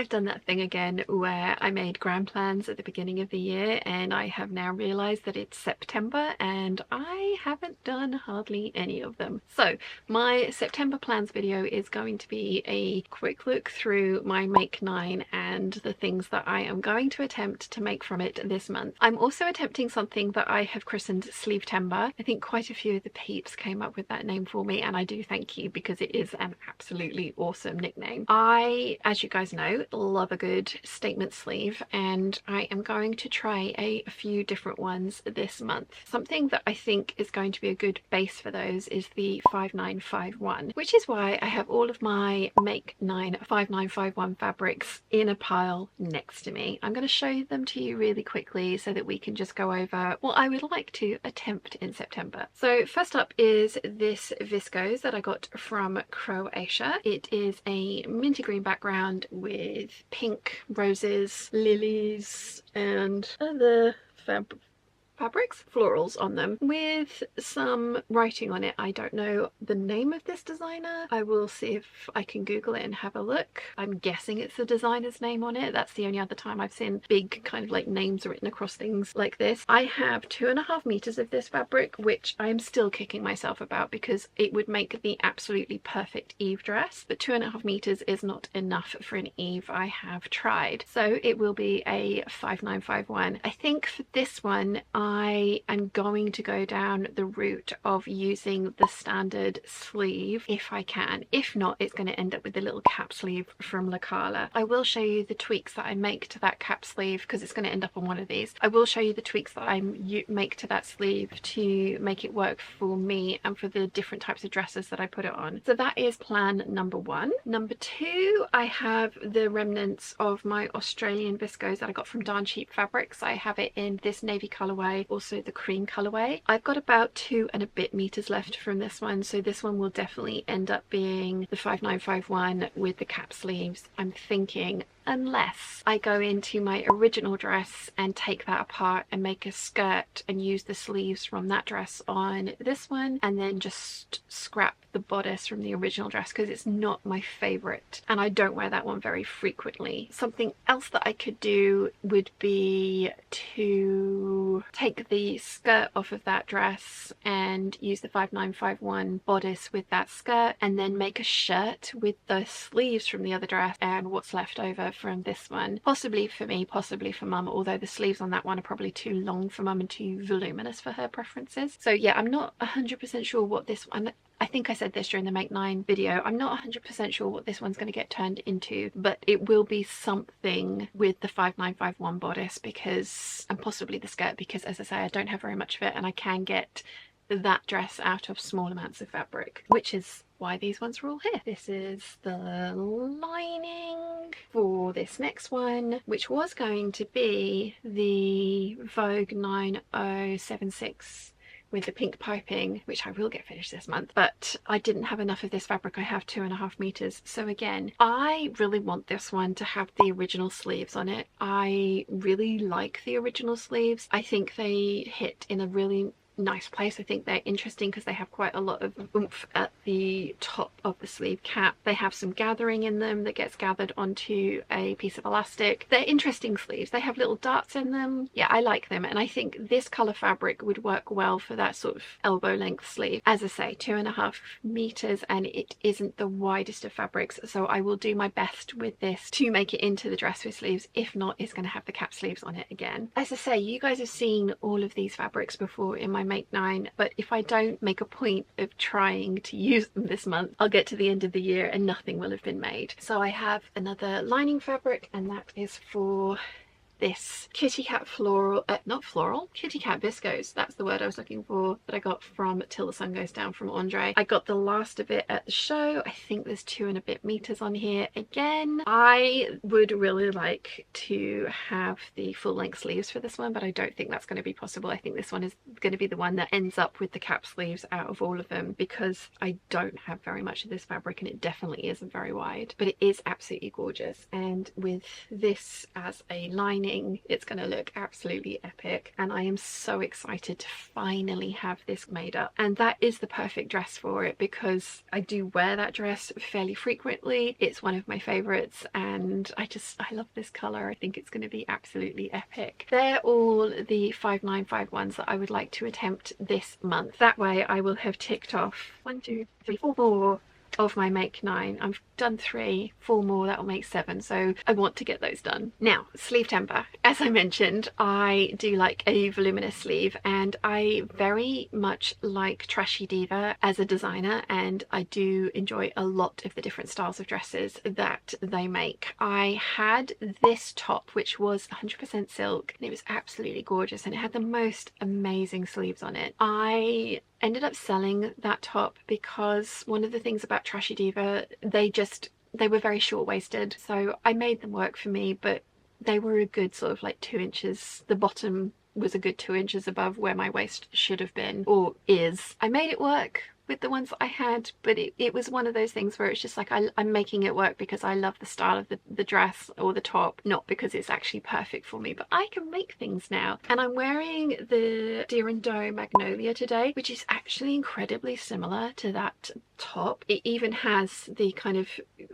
I've done that thing again where I made grand plans at the beginning of the year and I have now realized that it's September and I haven't done hardly any of them. So my September plans video is going to be a quick look through my Make 9 and the things that I am going to attempt to make from it this month. I'm also attempting something that I have christened Sleevetember. I think quite a few of the peeps came up with that name for me, and I do thank you because it is an absolutely awesome nickname. I, as you guys know, love a good statement sleeve, and I am going to try a few different ones this month. Something that I think is going to be a good base for those is the 5951, which is why I have all of my Make 9 5951 fabrics in a pile next to me. I'm going to show them to you really quickly so that we can just go over what I would like to attempt in September. So first up is this viscose that I got from Croatia. It is a minty green background with pink, roses, lilies and other fabrics, florals on them, with some writing on it. I don't know the name of this designer. I will see if I can Google it and have a look. I'm guessing it's the designer's name on it. That's the only other time I've seen big kind of like names written across things like this. I have 2.5 meters of this fabric, which I'm still kicking myself about because it would make the absolutely perfect Eve dress, but 2.5 meters is not enough for an Eve. I have tried. So it will be a 5951. I think for this one I am going to go down the route of using the standard sleeve if I can. If not, it's going to end up with the little cap sleeve from La Cala. I will show you the tweaks that I make to that cap sleeve because it's going to end up on one of these. I will show you the tweaks that I make to that sleeve to make it work for me and for the different types of dresses that I put it on. So that is plan number one. Number two, I have the remnants of my Australian viscose that I got from Darn Cheap Fabrics. I have it in this navy colorway, also the cream colorway. I've got about 2 and a bit meters left from this one, so this one will definitely end up being the 5951 with the cap sleeves, I'm thinking, unless I go into my original dress and take that apart and make a skirt and use the sleeves from that dress on this one and then just scrap the bodice from the original dress because it's not my favorite and I don't wear that one very frequently. Something else that I could do would be to take the skirt off of that dress and use the 5951 bodice with that skirt and then make a shirt with the sleeves from the other dress and what's left over from this one. Possibly for me, possibly for mum, although the sleeves on that one are probably too long for mum and too voluminous for her preferences. So yeah, I'm not 100% sure what this one, I think I said this during the Make 9 video, I'm not 100% sure what this one's going to get turned into, but it will be something with the 5951 bodice because, and possibly the skirt, because as I say, I don't have very much of it and I can get that dress out of small amounts of fabric, which is why these ones are all here. This is the lining for this next one, which was going to be the Vogue 9076 with the pink piping, which I will get finished this month, but I didn't have enough of this fabric. I have 2.5 meters. So again, I really want this one to have the original sleeves on it. I really like the original sleeves. I think they hit in a really nice place. I think they're interesting because they have quite a lot of oomph at the top of the sleeve cap. They have some gathering in them that gets gathered onto a piece of elastic. They're interesting sleeves. They have little darts in them. Yeah, I like them, and I think this color fabric would work well for that sort of elbow length sleeve. As I say, 2.5 meters, and it isn't the widest of fabrics, so I will do my best with this to make it into the dress with sleeves. If not, it's going to have the cap sleeves on it again. As I say, you guys have seen all of these fabrics before in my Make 9, but if I don't make a point of trying to use them this month, I'll get to the end of the year and nothing will have been made. So I have another lining fabric, and that is for this kitty cat floral, not floral, kitty cat viscose, that's the word I was looking for, that I got from Till the Sun Goes Down from Andre. I got the last of it at the show. I think there's 2 and a bit meters on here again. I would really like to have the full length sleeves for this one, but I don't think that's going to be possible. I think this one is going to be the one that ends up with the cap sleeves out of all of them because I don't have very much of this fabric and it definitely isn't very wide, but it is absolutely gorgeous. And with this as a lining, hoping it's going to look absolutely epic, and I am so excited to finally have this made up. And that is the perfect dress for it, because I do wear that dress fairly frequently. It's one of my favorites, and I love this color. I think it's going to be absolutely epic. They're all the 5951s that I would like to attempt this month. That way I will have ticked off 1, 2, 3, 4 more of my make 9. I've done 3, 4 more, that will make 7, so I want to get those done. Now, Sleevetember. As I mentioned, I do like a voluminous sleeve, and I very much like Trashy Diva as a designer, and I do enjoy a lot of the different styles of dresses that they make. I had this top which was 100% silk, and it was absolutely gorgeous, and it had the most amazing sleeves on it. I ended up selling that top because one of the things about Trashy Diva, they were very short-waisted, so I made them work for me, but they were a good sort of like 2 inches. The bottom was a good 2 inches above where my waist should have been, or is. I made it work with the ones that I had, but it was one of those things where it's just like I'm making it work because I love the style of the dress or the top, not because it's actually perfect for me. But I can make things now, and I'm wearing the Deer and Doe Magnolia today, which is actually incredibly similar to that top. It even has the kind of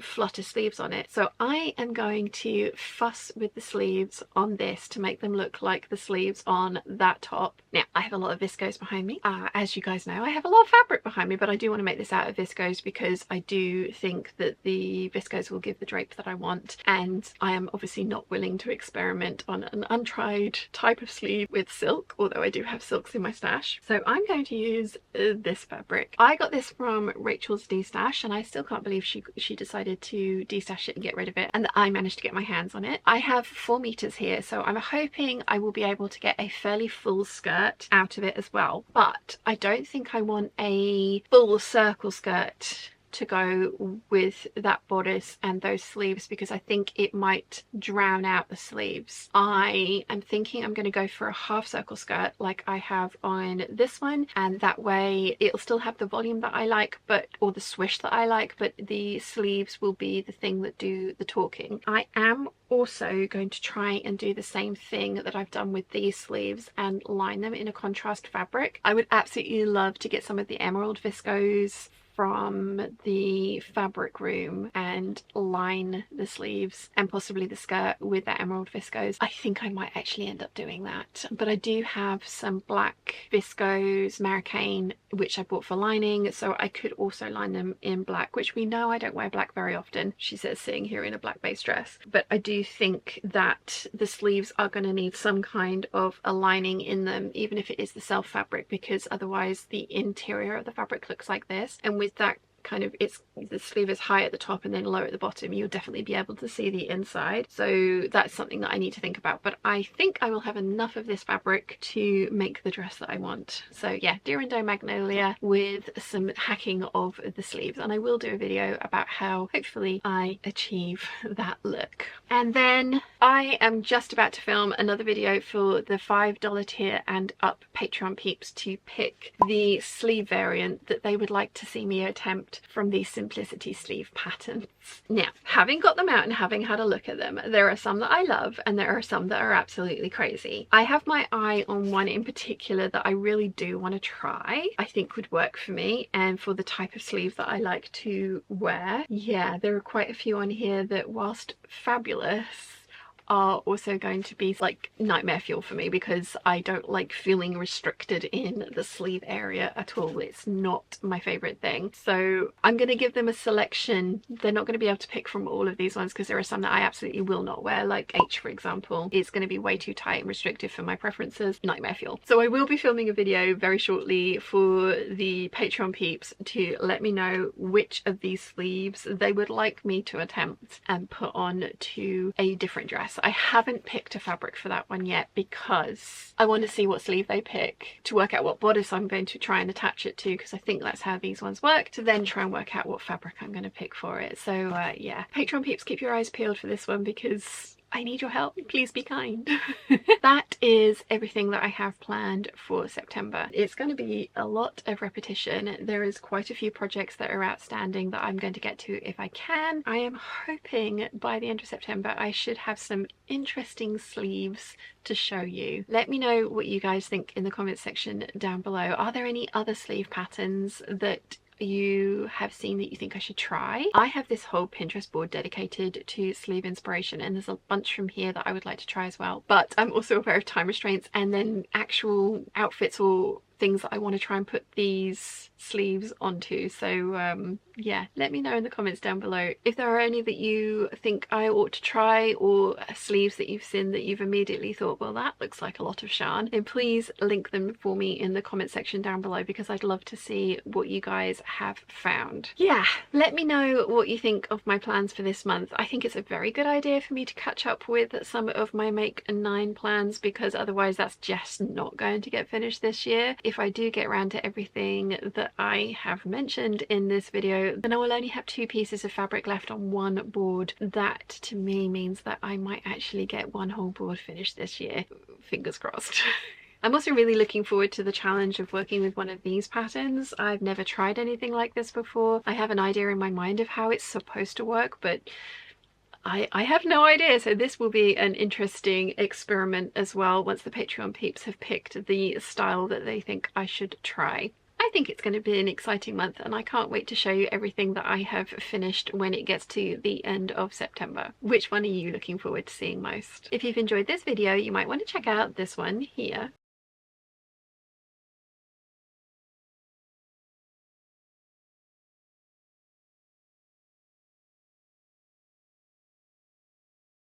flutter sleeves on it, so I am going to fuss with the sleeves on this to make them look like the sleeves on that top. Now, I have a lot of viscose behind me. As you guys know, I have a lot of fabric behind me, but I do want to make this out of viscose because I do think that the viscose will give the drape that I want, and I am obviously not willing to experiment on an untried type of sleeve with silk, although I do have silks in my stash. So I'm going to use this fabric. I got this from Rachel's destash, and I still can't believe she decided to destash it and get rid of it, and that I managed to get my hands on it. I have 4 meters here, so I'm hoping I will be able to get a fairly full skirt out of it as well, but I don't think I want a full circle skirt to go with that bodice and those sleeves, because I think it might drown out the sleeves. I am thinking I'm going to go for a half circle skirt like I have on this one, and that way it'll still have the volume that I like, or the swish that I like, but the sleeves will be the thing that do the talking. I am also going to try and do the same thing that I've done with these sleeves and line them in a contrast fabric. I would absolutely love to get some of the emerald viscose from the fabric room and line the sleeves and possibly the skirt with that emerald viscose. I think I might actually end up doing that, but I do have some black viscose Marrakein which I bought for lining, so I could also line them in black, which we know I don't wear black very often. She says sitting here in a black base dress, but I do think that the sleeves are going to need some kind of a lining in them, even if it is the self fabric, because otherwise the interior of the fabric looks like this, and with that kind of, the sleeve is high at the top and then low at the bottom, you'll definitely be able to see the inside. So that's something that I need to think about, but I think I will have enough of this fabric to make the dress that I want. So yeah, Deer and Doe Magnolia with some hacking of the sleeves, and I will do a video about how hopefully I achieve that look. And then I am just about to film another video for the $5 tier and up Patreon peeps to pick the sleeve variant that they would like to see me attempt from the Simplicity sleeve patterns. Now, having got them out and having had a look at them, there are some that I love and there are some that are absolutely crazy. I have my eye on one in particular that I really do want to try, I think would work for me and for the type of sleeve that I like to wear. Yeah, there are quite a few on here that, whilst fabulous, are also going to be like nightmare fuel for me, because I don't like feeling restricted in the sleeve area at all. It's not my favorite thing. So I'm going to give them a selection. They're not going to be able to pick from all of these ones because there are some that I absolutely will not wear, like H for example. It's going to be way too tight and restrictive for my preferences. Nightmare fuel. So I will be filming a video very shortly for the Patreon peeps to let me know which of these sleeves they would like me to attempt and put on to a different dress. I haven't picked a fabric for that one yet because I want to see what sleeve they pick to work out what bodice I'm going to try and attach it to, because I think that's how these ones work, to then try and work out what fabric I'm going to pick for it. So yeah, Patreon peeps, keep your eyes peeled for this one because I need your help. Please be kind. That is everything that I have planned for September. It's going to be a lot of repetition. There is quite a few projects that are outstanding that I'm going to get to if I can. I am hoping by the end of September I should have some interesting sleeves to show you. Let me know what you guys think in the comments section down below. Are there any other sleeve patterns that you have seen that you think I should try? I have this whole Pinterest board dedicated to sleeve inspiration, and there's a bunch from here that I would like to try as well, but I'm also aware of time restraints and then actual outfits or things that I want to try and put these sleeves onto. So yeah, let me know in the comments down below if there are any that you think I ought to try, or sleeves that you've seen that you've immediately thought, well, that looks like a lot of yarn. And please link them for me in the comment section down below, because I'd love to see what you guys have found. Yeah, let me know what you think of my plans for this month. I think it's a very good idea for me to catch up with some of my Make a 9 plans, because otherwise that's just not going to get finished this year. If I do get around to everything that I have mentioned in this video, then I will only have 2 pieces of fabric left on one board. That to me means that I might actually get one whole board finished this year. Fingers crossed. I'm also really looking forward to the challenge of working with one of these patterns. I've never tried anything like this before. I have an idea in my mind of how it's supposed to work, but I have no idea, so this will be an interesting experiment as well once the Patreon peeps have picked the style that they think I should try. I think it's going to be an exciting month, and I can't wait to show you everything that I have finished when it gets to the end of September. Which one are you looking forward to seeing most? If you've enjoyed this video, you might want to check out this one here.